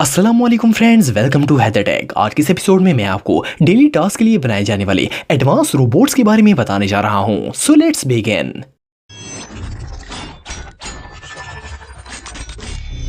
अस्सलामुअलैकुम friends, welcome to Haider tech. आज के इस एपिसोड में मैं आपको डेली टास्क के लिए बनाए जाने वाले एडवांस रोबोट्स के बारे में बताने जा रहा हूं। So let's begin.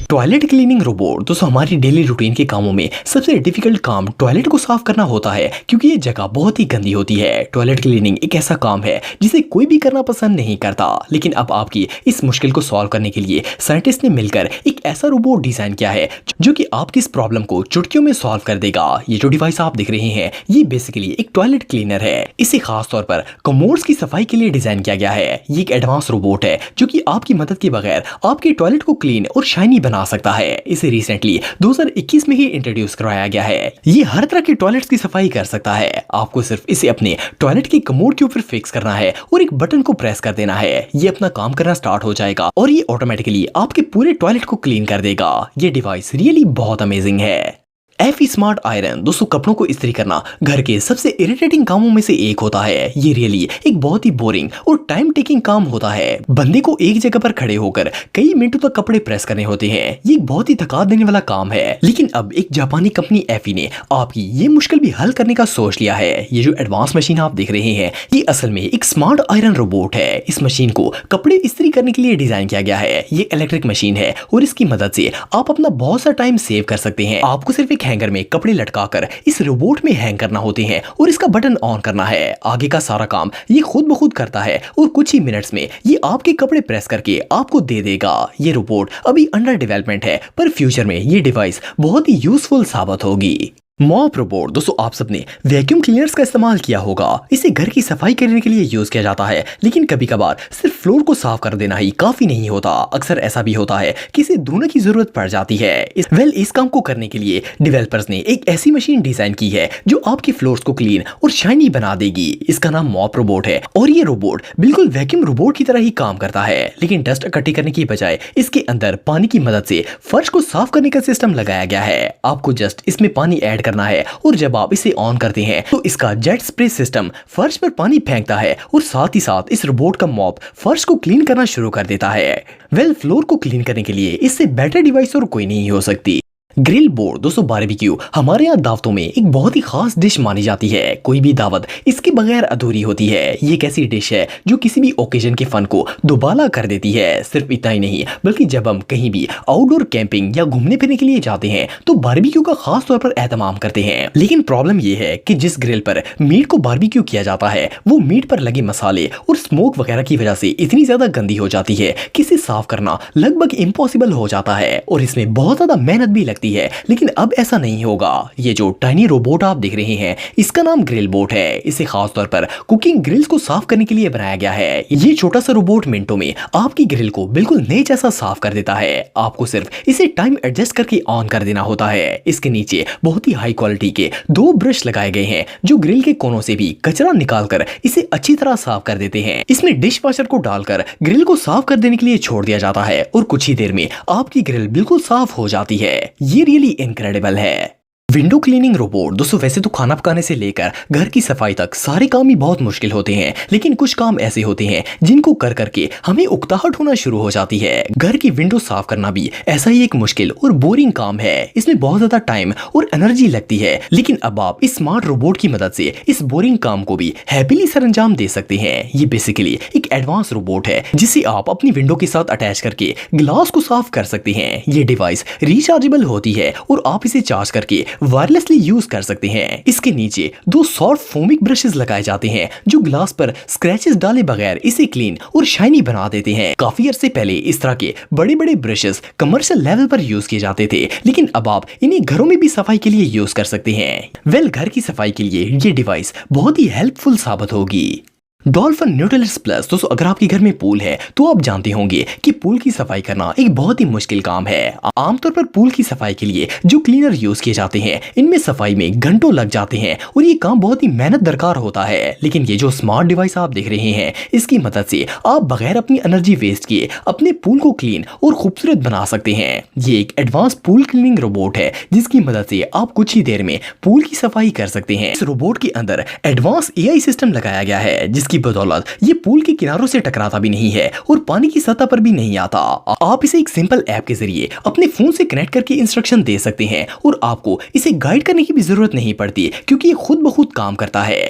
Toilet cleaning robot दोस्तों हमारी डेली रूटीन के कामों में सबसे डिफिकल्ट काम टॉयलेट को साफ करना होता है, क्योंकि ये जगह बहुत ही गंदी होती है। टॉयलेट क्लीनिंग एक ऐसा काम है जिसे कोई भी करना पसंद नहीं करता, लेकिन अब आपकी इस मुश्किल को सॉल्व करने के लिए साइंटिस्ट ने मिलकर एक ऐसा रोबोट डिजाइन किया है जो कि आपकी इस प्रॉब्लम को चुटकियों में सॉल्व कर देगा। ये जो डिवाइस आप देख रहे हैं ये बेसिकली एक टॉयलेट क्लीनर है। इसे खास तौर पर कमोड्स की सफाई के लिए डिजाइन किया गया है। ये एक एडवांस रोबोट है जो कि आपकी मदद के बगैर आपके टॉयलेट को क्लीन और शाइनी बना सकता है। इसे रिसेंटली 2021 में ही इंट्रोड्यूस करवाया गया है। ये हर तरह के टॉयलेट्स की सफाई कर सकता है। आपको सिर्फ इसे अपने टॉयलेट के कमोड के ऊपर फिक्स करना है और एक बटन को प्रेस कर देना है। ये अपना काम करना स्टार्ट हो जाएगा और ये ऑटोमेटिकली आपके पूरे टॉयलेट को क्लीन कर देगा। ये डिवाइस रियली बहुत अमेजिंग है। एफी स्मार्ट आयरन दोस्तों कपड़ों को इस्त्री करना घर के सबसे इरिटेटिंग कामों में से एक होता है। ये रियली एक बहुत ही बोरिंग और टाइम टेकिंग काम होता है। बंदे को एक जगह पर खड़े होकर कई मिनटों तक कपड़े प्रेस करने होते हैं। ये एक बहुत ही थका देने वाला काम है, लेकिन अब एक जापानी कंपनी एफी ने आपकी ये मुश्किल भी हल करने का सोच लिया है। ये जो एडवांस मशीन आप देख रहे हैं ये असल में एक स्मार्ट आयरन रोबोट है। इस मशीन को कपड़े इस्त्री करने के लिए डिजाइन किया गया है। ये इलेक्ट्रिक मशीन है और इसकी मदद से आप अपना बहुत सा टाइम सेव कर सकते हैं। आपको सिर्फ हैंगर में कपड़े लटकाकर इस रोबोट में हैंग करना होते हैं और इसका बटन ऑन करना है। आगे का सारा काम ये खुद ब खुद करता है और कुछ ही मिनट्स में ये आपके कपड़े प्रेस करके आपको दे देगा। ये रोबोट अभी अंडर डेवलपमेंट है, पर फ्यूचर में ये डिवाइस बहुत ही यूजफुल साबित होगी। मॉप रोबोट दोस्तों आप सबने वैक्यूम क्लीनर्स का इस्तेमाल किया होगा। इसे घर की सफाई करने के लिए यूज किया जाता है, लेकिन कभी कभार सिर्फ फ्लोर को साफ कर देना ही काफी नहीं होता। अक्सर ऐसा भी होता है कि इसे धोने की जरूरत पड़ जाती है। इस काम को करने के लिए डेवलपर्स ने एक ऐसी मशीन डिजाइन की है जो आपके फ्लोर्स को क्लीन और शाइनी बना देगी। इसका नाम मॉप रोबोट है और ये रोबोट बिल्कुल वैक्यूम रोबोट की तरह ही काम करता है, लेकिन डस्ट इकट्ठी करने की बजाय इसके अंदर पानी की मदद से फर्श को साफ करने का सिस्टम लगाया गया है। आपको जस्ट इसमें पानी ऐड करना है और जब आप इसे ऑन करते हैं तो इसका जेट स्प्रे सिस्टम फर्श पर पानी फेंकता है और साथ ही साथ इस रोबोट का मॉप फर्श को क्लीन करना शुरू कर देता है। फ्लोर को क्लीन करने के लिए इससे बेटर डिवाइस और कोई नहीं हो सकती। ग्रिल बोर्ड दोस्तों बारबेक्यू हमारे यहाँ दावतों में एक बहुत ही खास डिश मानी जाती है। कोई भी दावत इसके बगैर अधूरी होती है। ये एक ऐसी डिश है जो किसी भी ओकेजन के फन को दोबारा कर देती है। सिर्फ इतना ही नहीं, बल्कि जब हम कहीं भी आउटडोर कैंपिंग या घूमने फिरने के लिए जाते हैं तो बारबेक्यू का खास तौर पर एहतमाम करते हैं। लेकिन प्रॉब्लम यह है कि जिस ग्रिल पर मीट को बारबेक्यू किया जाता है वो मीट पर लगे मसाले और स्मोक वगैरह की वजह से इतनी ज्यादा गंदी हो जाती है कि इसे साफ करना लगभग इम्पॉसिबल हो जाता है और इसमें बहुत ज्यादा मेहनत भी लगती है। लेकिन अब ऐसा नहीं होगा। ये जो टाइनी रोबोट आप देख रहे हैं इसका नाम ग्रिल बोट है। इसे खास तौर पर कुकिंग ग्रिल्स को साफ करने के लिए बनाया गया है। ये छोटा सा रोबोट मिनटों में आपकी ग्रिल को बिल्कुल नए जैसा साफ कर देता है। आपको सिर्फ इसे टाइम एडजस्ट करके ऑन कर देना होता है। इसके नीचे बहुत ही हाई क्वालिटी के 2 ब्रश लगाए गए हैं जो ग्रिल के कोनों से भी कचरा निकालकर इसे अच्छी तरह साफ कर देते हैं। इसमें डिश वॉशर को डालकर ग्रिल को साफ कर देने के लिए छोड़ दिया जाता है और कुछ ही देर में आपकी ग्रिल बिल्कुल साफ हो जाती है। ये रियली इनक्रेडिबल है। विंडो क्लीनिंग रोबोट दोस्तों वैसे तो खाना पकाने से लेकर घर की सफाई तक सारे काम ही बहुत मुश्किल होते हैं, लेकिन कुछ काम ऐसे होते हैं जिनको कर करके हमें उकताहट होना शुरू हो जाती है। घर की विंडो साफ करना भी ऐसा ही एक मुश्किल और बोरिंग काम है। इसमें बहुत ज्यादा टाइम और एनर्जी लगती है, लेकिन अब आप इस स्मार्ट रोबोट की मदद से इस बोरिंग काम को भी हैप्पीली सरंजाम दे सकते हैं। ये बेसिकली एक एडवांस रोबोट है जिसे आप अपनी विंडो के साथ अटैच करके ग्लास को साफ कर सकते हैं। ये डिवाइस रिचार्जेबल होती है और आप इसे चार्ज करके वायरलेसली यूज कर सकते हैं। इसके नीचे 2 सॉफ्ट फोमिक ब्रशेस लगाए जाते हैं जो ग्लास पर स्क्रैचेस डाले बगैर इसे क्लीन और शाइनी बना देते हैं। काफी अरसे पहले इस तरह के बड़े बड़े ब्रशेस कमर्शियल लेवल पर यूज किए जाते थे, लेकिन अब आप इन्हें घरों में भी सफाई के लिए यूज कर सकते हैं। घर की सफाई के लिए ये डिवाइस बहुत ही हेल्पफुल साबित होगी। डॉल्फिन न्यूट्रलिस्ट प्लस दोस्तों अगर आपके घर में पूल है तो आप जानते होंगे कि पूल की सफाई करना एक बहुत ही मुश्किल काम है। आमतौर पर पूल की सफाई के लिए जो क्लीनर यूज किए जाते हैं इनमें सफाई में घंटों लग जाते हैं और ये काम बहुत ही मेहनत दरकार होता है। लेकिन ये जो स्मार्ट डिवाइस आप देख रहे हैं इसकी मदद से आप बगैर अपनी एनर्जी वेस्ट किए अपने पूल को क्लीन और खूबसूरत बना सकते हैं। ये एक एडवांस पूल क्लीनिंग रोबोट है जिसकी मदद से आप कुछ ही देर में पूल की सफाई कर सकते हैं। इस रोबोट के अंदर एडवांस AI सिस्टम लगाया गया है जिसकी इसकी बदौलत ये पूल के किनारों से टकराता भी नहीं है और पानी की सतह पर भी नहीं आता। आप इसे एक सिंपल ऐप के जरिए अपने फोन से कनेक्ट करके इंस्ट्रक्शन दे सकते हैं और आपको इसे गाइड करने की भी जरूरत नहीं पड़ती क्योंकि ये खुद ब खुद काम करता है।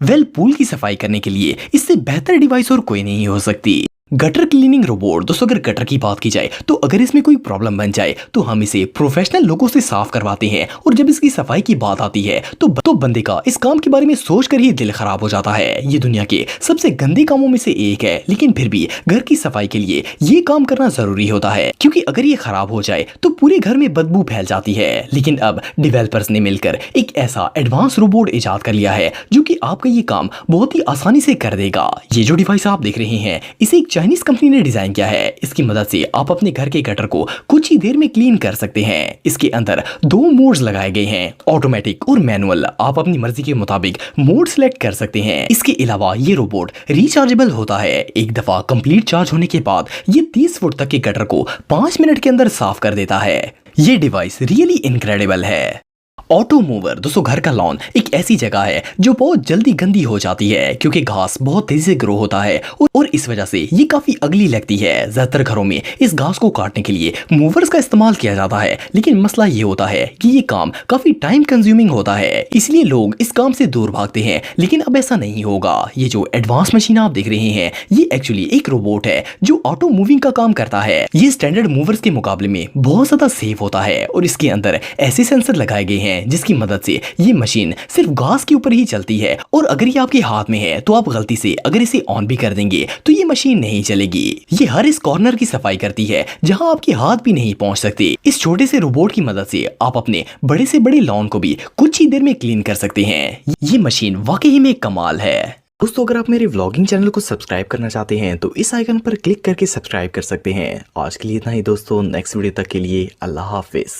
पूल की सफाई करने के लिए इससे बेहतर डिवाइस और कोई नहीं हो सकती। Gutter cleaning robot. दोस्तों अगर गटर की बात की जाए तो अगर इसमें कोई प्रॉब्लम बन जाए तो हम इसे प्रोफेशनल लोगों से साफ करवाते हैं और जब इसकी सफाई की बात आती है तो बंदे का इस काम के बारे में सोचकर ही दिल खराब हो जाता है। ये दुनिया के सबसे गंदे कामों में से एक है, लेकिन फिर भी घर की सफाई के लिए ये काम करना जरूरी होता है क्योंकि अगर ये खराब हो जाए तो पूरे घर में बदबू फैल जाती है। लेकिन अब डेवलपर्स ने मिलकर एक ऐसा एडवांस रोबोट इजाद कर लिया है जो कि आपका ये काम बहुत ही आसानी से कर देगा। ये जो डिवाइस आप देख रहे हैं इसे एक चाइनीज कंपनी ने डिजाइन किया है। इसकी मदद से आप अपने घर के गटर को कुछ ही देर में क्लीन कर सकते हैं। इसके अंदर 2 मोड्स लगाए गए हैं, ऑटोमेटिक और मैनुअल। आप अपनी मर्जी के मुताबिक मोड सिलेक्ट कर सकते हैं। इसके अलावा ये रोबोट रिचार्जेबल होता है। एक दफा कंप्लीट चार्ज होने के बाद ये 30 फुट तक के गटर को 5 मिनट के अंदर साफ कर देता है। ये डिवाइस रियली इनक्रेडिबल है। Auto mover. दोस्तों घर का लॉन एक ऐसी जगह है जो बहुत जल्दी गंदी हो जाती है क्योंकि घास बहुत तेजी से ग्रो होता है और इस वजह से ये काफी अगली लगती है। ज्यादातर घरों में इस घास को काटने के लिए मूवर्स का इस्तेमाल किया जाता है, लेकिन मसला ये होता है कि ये काम काफी टाइम कंज्यूमिंग होता है, इसलिए लोग इस काम से दूर भागते हैं। लेकिन अब ऐसा नहीं होगा। ये जो एडवांस मशीन आप देख रहे हैं ये एक्चुअली एक रोबोट है जो ऑटो मूविंग का काम करता है। ये स्टैंडर्ड मूवर्स के मुकाबले में बहुत ज्यादा सेफ होता है और इसके अंदर ऐसे सेंसर लगाए गए हैं जिसकी मदद से ये मशीन सिर्फ घास के ऊपर ही चलती है और अगर ये आपके हाथ में है तो आप गलती से अगर इसे ऑन भी कर देंगे तो ये मशीन नहीं चलेगी। ये हर इस कॉर्नर की सफाई करती है जहां आपके हाथ भी नहीं पहुंच सकते। इस छोटे से रोबोट की मदद से आप अपने बड़े से बड़े लॉन को भी कुछ ही देर में क्लीन कर सकते हैं। ये मशीन वाकई में कमाल है। दोस्तों अगर आप मेरे व्लॉगिंग चैनल को सब्सक्राइब करना चाहते हैं तो इस आइकन पर क्लिक करके सब्सक्राइब कर सकते हैं। आज के लिए इतना ही दोस्तों, नेक्स्ट वीडियो तक के लिए अल्लाह हाफिज।